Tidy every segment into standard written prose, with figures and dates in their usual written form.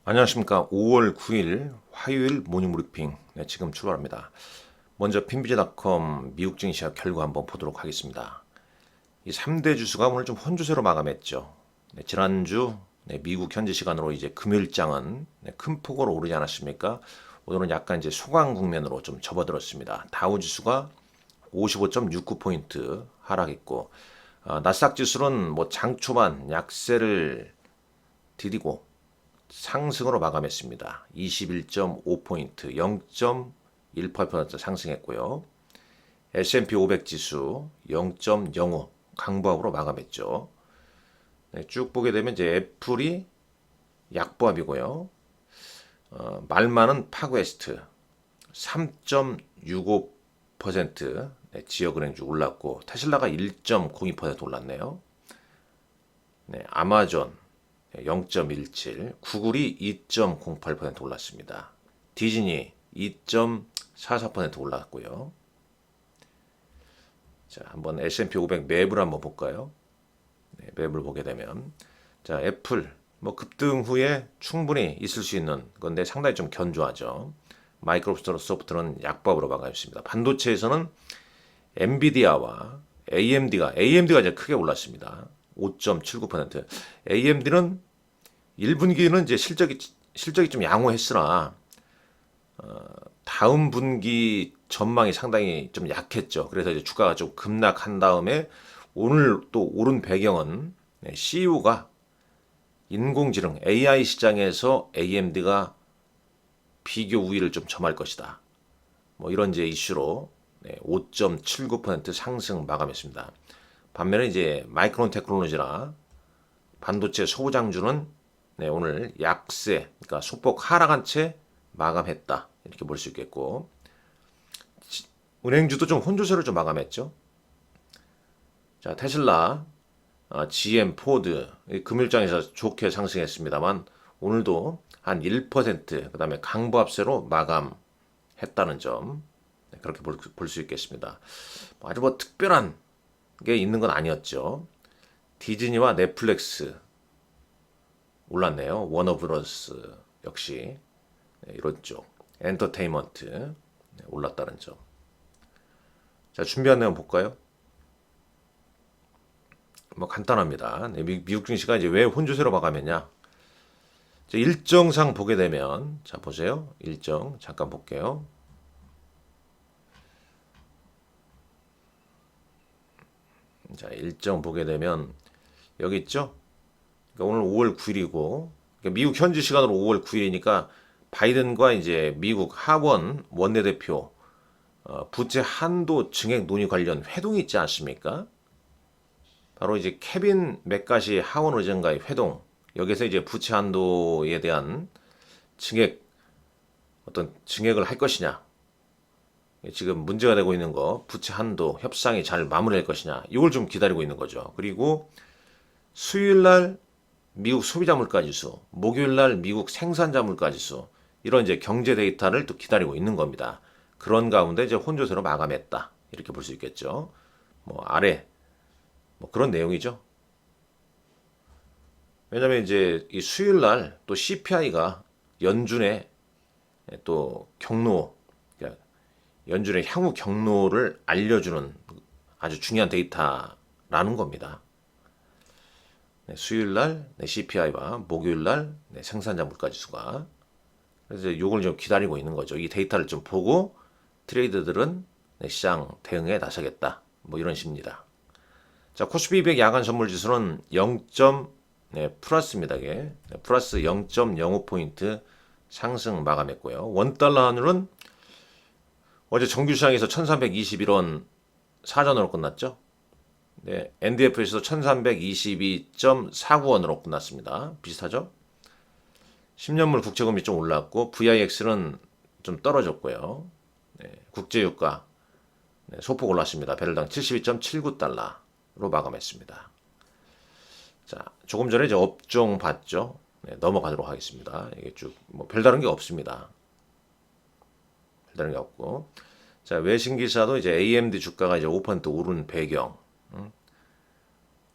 안녕하십니까. 5월 9일 화요일 모닝 브리핑 지금 출발합니다. 먼저 핀비즈닷컴 미국 증시와 결과 한번 보도록 하겠습니다. 이 3대 지수가 오늘 좀 혼조세로 마감했죠. 지난주 미국 현지 시간으로 이제 금요일장은 큰 폭으로 오르지 않았습니까? 오늘은 약간 이제 소강 국면으로 좀 접어들었습니다. 다우 지수가 55.69포인트 하락했고, 나스닥 지수는 뭐 장 초반 약세를 디디고 상승으로 마감했습니다. 21.5포인트, 0.18% 상승했고요. S&P 500 지수 0.05 강보합으로 마감했죠. 쭉 보게 되면 이제 애플이 약보합이고요. 말만은 파그웨스트 3.65% 지역은행주 올랐고, 테슬라가 1.02% 올랐네요. 아마존 0.17, 구글이 2.08% 올랐습니다. 디즈니 2.44% 올랐고요. 자, 한번 S&P 500 맵을 한번 볼까요? 맵을 보게 되면, 자, 애플 뭐 급등 후에 충분히 있을 수 있는 건데 상당히 좀 견조하죠. 마이크로소프트는 약보합으로 마감했습니다. 반도체에서는 엔비디아와 AMD가 이제 크게 올랐습니다. 5.79%. AMD는 1분기는 이제 실적이 좀 양호했으나 다음 분기 전망이 상당히 좀 약했죠. 그래서 이제 주가가 좀 급락한 다음에 오늘 또 오른 배경은 CEO가 인공지능 AI 시장에서 AMD가 비교 우위를 좀 점할 것이다. 뭐 이런 이제 이슈로 5.79% 상승 마감했습니다. 반면에 이제 마이크론 테크놀로지나 반도체 소부장주는 오늘 약세, 그러니까 소폭 하락한 채 마감했다. 이렇게 볼 수 있겠고, 은행주도 좀 혼조세로 좀 마감했죠. 자, 테슬라, GM, 포드, 금일장에서 좋게 상승했습니다만 오늘도 한 1%, 그다음에 강보합세로 마감했다는 점, 그렇게 볼 수 있겠습니다. 아주 뭐 특별한 게 있는 건 아니었죠. 디즈니와 넷플릭스 올랐네요. 워너브러스 역시 이런 쪽 엔터테인먼트 올랐다는 점. 자, 준비한 내용 볼까요? 뭐 간단합니다. 미국 증시가 이제 왜 혼조세로 마감했냐? 일정상 보게 되면, 자 보세요. 일정 잠깐 볼게요. 자, 일정 보게 되면 여기 있죠? 그러니까 오늘 5월 9일이고, 그러니까 미국 현지 시간으로 5월 9일이니까 바이든과 이제 미국 하원 원내대표 부채 한도 증액 논의 관련 회동이 있지 않습니까? 바로 이제 케빈 맥카시 하원 의장과의 회동, 여기서 이제 부채 한도에 대한 어떤 증액을 할 것이냐, 지금 문제가 되고 있는 거 부채 한도 협상이 잘 마무리될 것이냐, 이걸 좀 기다리고 있는 거죠. 그리고 수요일 날 미국 소비자 물가 지수, 목요일 날 미국 생산자 물가 지수, 이런 이제 경제 데이터를 또 기다리고 있는 겁니다. 그런 가운데 이제 혼조세로 마감했다. 이렇게 볼 수 있겠죠. 뭐 아래 뭐 그런 내용이죠. 왜냐면 이제 이 수요일 날 또 CPI가 연준의 또 경로, 그러니까 연준의 향후 경로를 알려주는 아주 중요한 데이터라는 겁니다. 수요일 날 CPI와 목요일 날 생산자 물가 지수가, 그래서 이걸 좀 기다리고 있는 거죠. 이 데이터를 좀 보고 트레이더들은 시장 대응에 나서겠다. 뭐 이런 식입니다. 자, 코스피 200 야간 선물 지수는 0. 플러스입니다. 이게 플러스 0.05포인트 상승 마감했고요. 원달러 환율은 어제 정규 시장에서 1321원 사전으로 끝났죠. 네, NDF에서도 1322.49원으로 끝났습니다. 비슷하죠? 10년물 국채금리 좀 올랐고, VIX는 좀 떨어졌고요. 국제유가 소폭 올랐습니다. 배럴당 72.79달러로 마감했습니다. 자, 조금 전에 이제 업종 봤죠? 넘어가도록 하겠습니다. 이게 쭉 뭐 별다른 게 없습니다. 별다른 게 없고, 자, 외신 기사도 이제 AMD 주가가 이제 5% 오른 배경,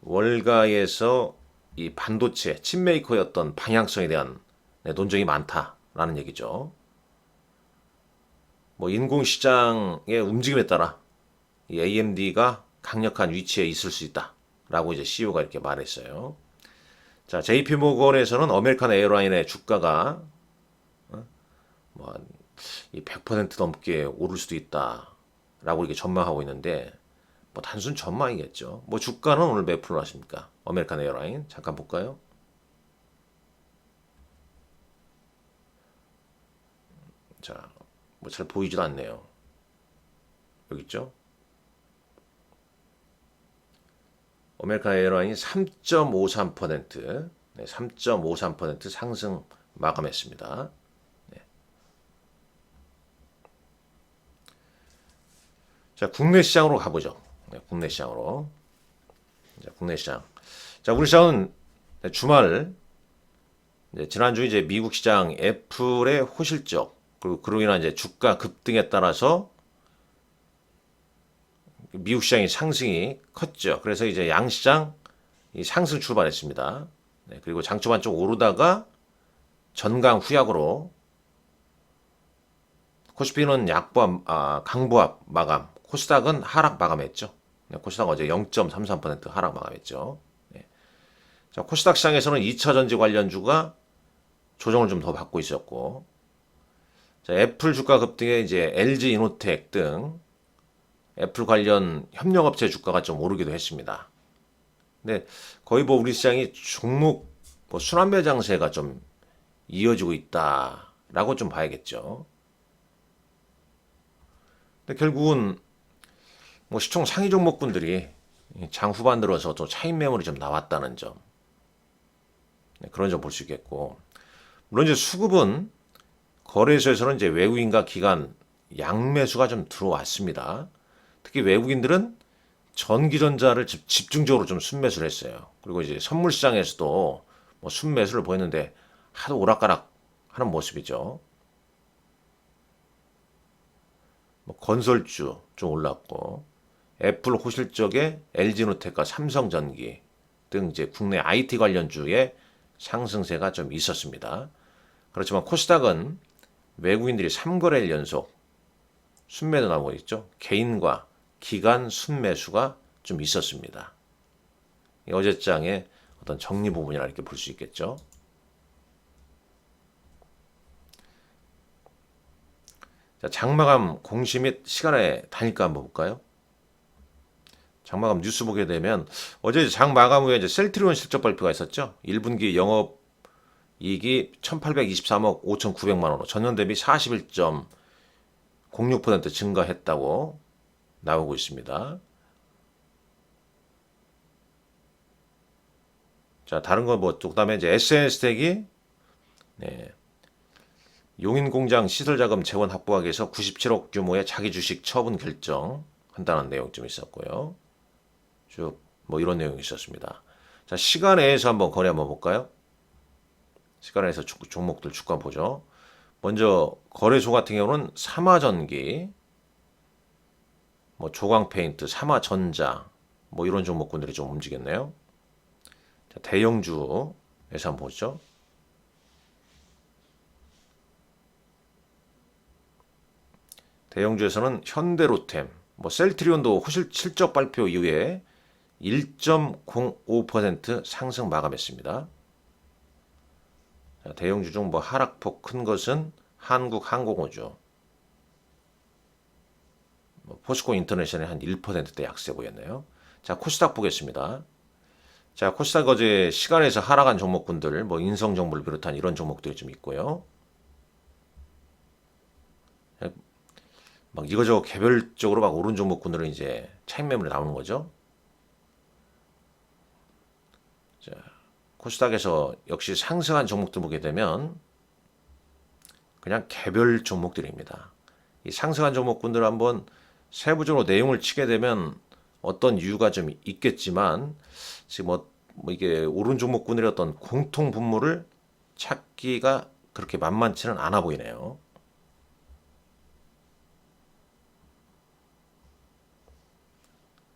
월가에서 이 반도체 칩메이커였던 방향성에 대한 논쟁이 많다라는 얘기죠. 뭐 인공시장의 움직임에 따라 이 AMD가 강력한 위치에 있을 수 있다라고 이제 CEO가 이렇게 말했어요. 자, JP모건에서는 아메리칸 에어라인의 주가가 이 100% 넘게 오를 수도 있다라고 이렇게 전망하고 있는데 뭐 단순 전망이겠죠. 뭐 주가는 오늘 몇 프로 하십니까? 아메리칸 에어라인 잠깐 볼까요? 자, 뭐 잘 보이지도 않네요. 여기 있죠? 아메리칸 에어라인이 3.53%, 네, 3.53% 상승 마감했습니다. 네. 자, 국내 시장으로 가보죠. 네, 국내 시장으로. 자, 국내 시장. 자, 우리 시장은 주말 지난주 이제 미국 시장 애플의 호실적 그리고 그로 인한 이제 주가 급등에 따라서 미국 시장의 상승이 컸죠. 그래서 이제 양시장 상승 출발했습니다. 네, 그리고 장 초반 좀 오르다가 전강 후약으로 코스피는 강보합 마감, 코스닥은 하락 마감했죠. 네, 코스닥 어제 0.33% 하락 마감했죠. 네. 자, 코스닥 시장에서는 2차 전지 관련주가 조정을 좀 더 받고 있었고, 자, 애플 주가 급등에 이제 LG 이노텍 등 애플 관련 협력업체 주가가 좀 오르기도 했습니다. 근데 거의 뭐 우리 시장이 종목 뭐 순환매 장세가 좀 이어지고 있다라고 좀 봐야겠죠. 근데 결국은 뭐 시총 상위 종목군들이 장 후반 들어서 또 차익 매물이 좀 나왔다는 점, 네, 그런 점 볼 수 있겠고, 물론 이제 수급은 거래소에서는 이제 외국인과 기관 양매수가 좀 들어왔습니다. 특히 외국인들은 전기전자를 집중적으로 좀 순매수를 했어요. 그리고 이제 선물 시장에서도 뭐 순매수를 보였는데 하도 오락가락 하는 모습이죠. 뭐 건설주 좀 올랐고, 애플 호실적에 LG노텍과 삼성전기 등 이제 국내 IT 관련주의 상승세가 좀 있었습니다. 그렇지만 코스닥은 외국인들이 3거래일 연속 순매도 나오고 있죠. 개인과 기관 순매수가 좀 있었습니다. 어제장의 어떤 정리 부분이라 이렇게 볼 수 있겠죠. 자, 장마감 공시 및 시간의 단일가 한번 볼까요? 장마감 뉴스 보게 되면 어제 장마감 후에 이제 셀트리온 실적 발표가 있었죠. 1분기 영업 이익이 1823억 5,900만 원으로 전년 대비 41.06% 증가했다고 나오고 있습니다. 자, 다른 거 뭐, 그다음에 이제 SNS텍이 네, 용인공장 시설자금 재원 확보하기 위해서 97억 규모의 자기 주식 처분 결정한다는 내용 좀 있었고요. 쭉 뭐 이런 내용이 있었습니다. 자, 시간에서 한번 거래 한번 볼까요? 시간에서 종목들 주가 보죠. 먼저 거래소 같은 경우는 삼화전기, 뭐 조광페인트, 삼화전자, 뭐 이런 종목군들이 좀 움직였네요. 자, 대형주에서 한번 보죠. 대형주에서는 현대로템, 뭐 셀트리온도 실적 발표 이후에 1.05% 상승 마감했습니다. 자, 대형주 중 뭐 하락폭 큰 것은 한국항공우주, 뭐 포스코 인터내셔널이 한 1%대 약세 보였네요. 자, 코스닥 보겠습니다. 자, 코스닥 어제 시간에서 하락한 종목군들, 뭐 인성정보를 비롯한 이런 종목들이 좀 있고요. 막 이거저거 개별적으로 막 오른 종목군들은 이제 차익 매물이 나오는 거죠. 자, 코스닥에서 역시 상승한 종목들 보게 되면 그냥 개별 종목들입니다. 이 상승한 종목군들 한번 세부적으로 내용을 치게 되면 어떤 이유가 좀 있겠지만 지금 뭐 이게 오른 종목군들의 어떤 공통 분모를 찾기가 그렇게 만만치는 않아 보이네요.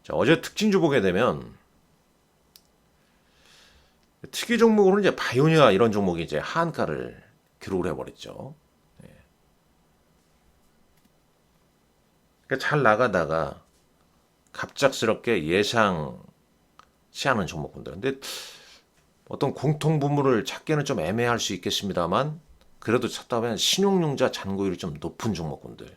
자, 어제 특징주 보게 되면 특이 종목으로는 이제 바이오니아 이런 종목이 이제 하한가를 기록을 해버렸죠. 그러니까 잘 나가다가 갑작스럽게 예상치 않은 종목군들. 근데 어떤 공통분모를 찾기는 좀 애매할 수 있겠습니다만 그래도 찾다 보면 신용융자 잔고율이 좀 높은 종목군들.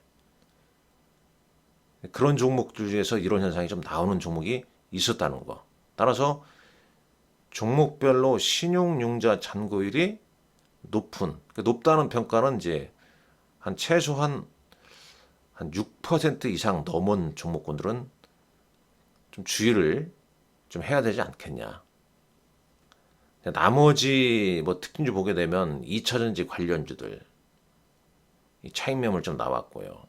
그런 종목들 중에서 이런 현상이 좀 나오는 종목이 있었다는 거. 따라서 종목별로 신용융자 잔고율이 높은, 높다는 평가는 이제 한 최소한 한 6% 이상 넘은 종목군들은 좀 주의를 좀 해야 되지 않겠냐. 나머지 뭐 특징주 보게 되면 2차전지 관련주들 차익 매물 좀 나왔고요.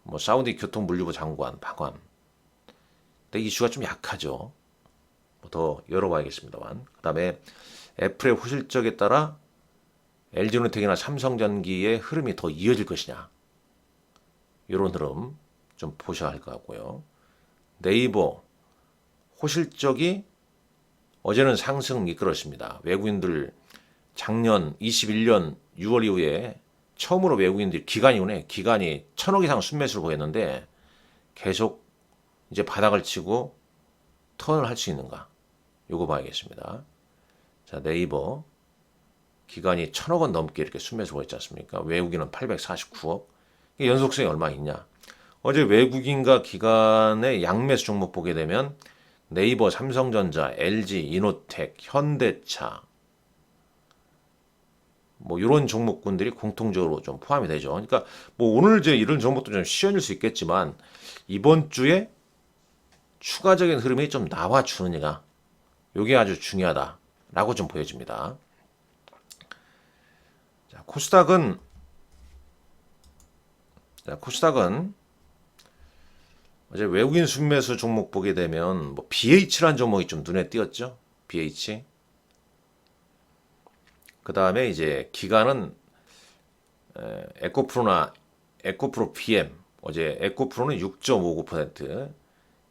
뭐 사우디 교통물류부 장관 방한. 근데 이슈가 좀 약하죠. 뭐 더 열어봐야겠습니다만. 그다음에 애플의 호실적에 따라 LG노텍이나 삼성전기의 흐름이 더 이어질 것이냐. 이런 흐름 좀 보셔야 할 것 같고요. 네이버 호실적이 어제는 상승 이끌었습니다. 외국인들 작년 21년 6월 이후에 처음으로 외국인들이 기간이 1,000억 이상 순매수를 보였는데 계속 이제 바닥을 치고 턴을 할 수 있는가? 요거 봐야겠습니다. 자, 네이버 기간이 1,000억 원 넘게 이렇게 순매수 보였지 않습니까? 외국인은 849억. 이게 연속성이 얼마 있냐? 어제 외국인과 기관의 양매수 종목 보게 되면 네이버, 삼성전자, LG, 이노텍, 현대차 뭐 이런 종목군들이 공통적으로 좀 포함이 되죠. 그러니까 뭐 오늘 이제 이런 종목도 좀 쉬어질 수 있겠지만 이번 주에 추가적인 흐름이 좀 나와주느냐, 이게 아주 중요하다라고 좀 보여집니다. 자, 코스닥은 어제 외국인 순매수 종목 보게 되면 뭐 BH라는 종목이 좀 눈에 띄었죠. BH. 그 다음에 이제 기간은 에코프로 PM. 어제 에코프로는 6.59%,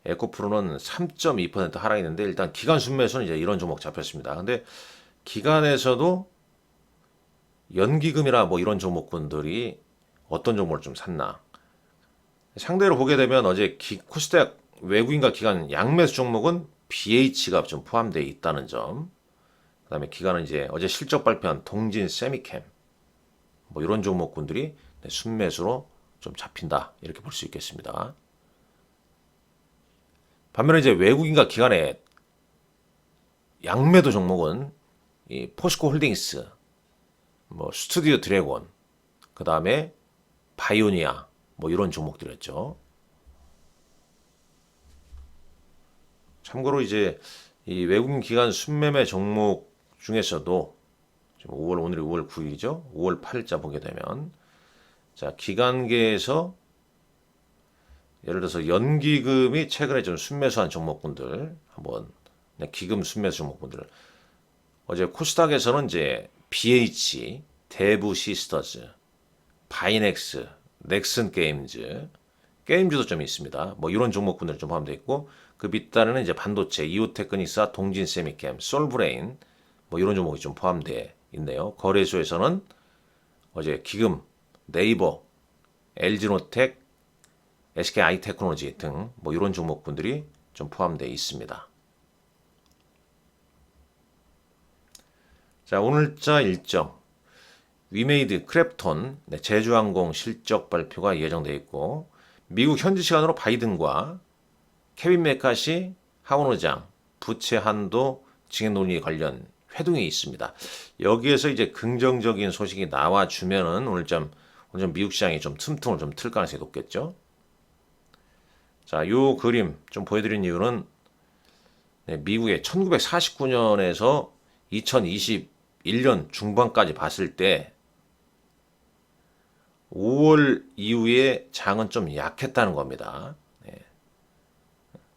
에코프로는 3.2% 하락했는데 일단 기간 순매수는 이제 이런 종목 잡혔습니다. 근데 기간에서도 연기금이나 뭐 이런 종목군들이 어떤 종목을 좀 샀나. 상대로 보게 되면 어제 코스닥 외국인과 기관 양매수 종목은 BH가 좀 포함되어 있다는 점. 그다음에 기관은 이제 어제 실적 발표한 동진 세미캠 뭐 이런 종목군들이 순매수로 좀 잡힌다 이렇게 볼 수 있겠습니다. 반면에 이제 외국인과 기관의 양매도 종목은 이 포스코 홀딩스, 뭐 스튜디오 드래곤, 그 다음에 바이오니아 뭐 이런 종목들이었죠. 참고로 이제 이 외국인 기관 순매매 종목 중에서도 지금 오늘이 5월 9일이죠. 5월 8일자 보게 되면 자, 기관계에서 예를 들어서 연기금이 최근에 좀 순매수한 종목군들 한번 기금 순매수 종목군들 어제 코스닥에서는 이제 BH, 대부 시스터즈, 바이넥스, 넥슨 게임즈도 좀 있습니다. 뭐 이런 종목군들 좀 포함되어 있고 그 밑단에는 이제 반도체, 이오테크닉사, 동진세미캠, 솔브레인 뭐 이런 종목이 좀 포함되어 있네요. 거래소에서는 어제 기금, 네이버, LG노텍, SK아이테크놀로지 등 뭐 이런 종목군들이 좀 포함되어 있습니다. 자, 오늘자 일정 위메이드, 크랩톤, 제주항공 실적 발표가 예정되어 있고 미국 현지 시간으로 바이든과 케빈 메카시 하원의장 부채 한도 증액 논의 관련 회동이 있습니다. 여기에서 이제 긍정적인 소식이 나와주면은 오늘 좀 미국 시장이 좀 틈틈을 좀 틀 가능성이 높겠죠. 자, 요 그림 좀 보여드린 이유는 미국의 1949년에서 2021년 중반까지 봤을 때 5월 이후에 장은 좀 약했다는 겁니다.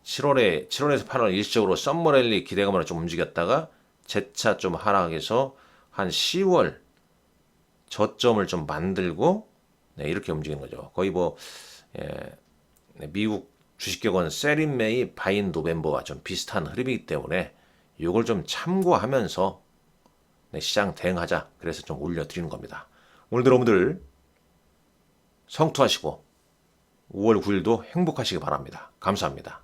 7월에서 8월 일시적으로 썸머랠리 기대감으로 좀 움직였다가 재차 좀 하락해서 한 10월 저점을 좀 만들고 이렇게 움직이는 거죠. 거의 뭐 미국 주식격은 셀인 메이 바인 노벤버와 좀 비슷한 흐름이기 때문에 이걸 좀 참고하면서 시장 대응하자. 그래서 좀 올려드리는 겁니다. 오늘도 여러분들 성투하시고 5월 9일도 행복하시기 바랍니다. 감사합니다.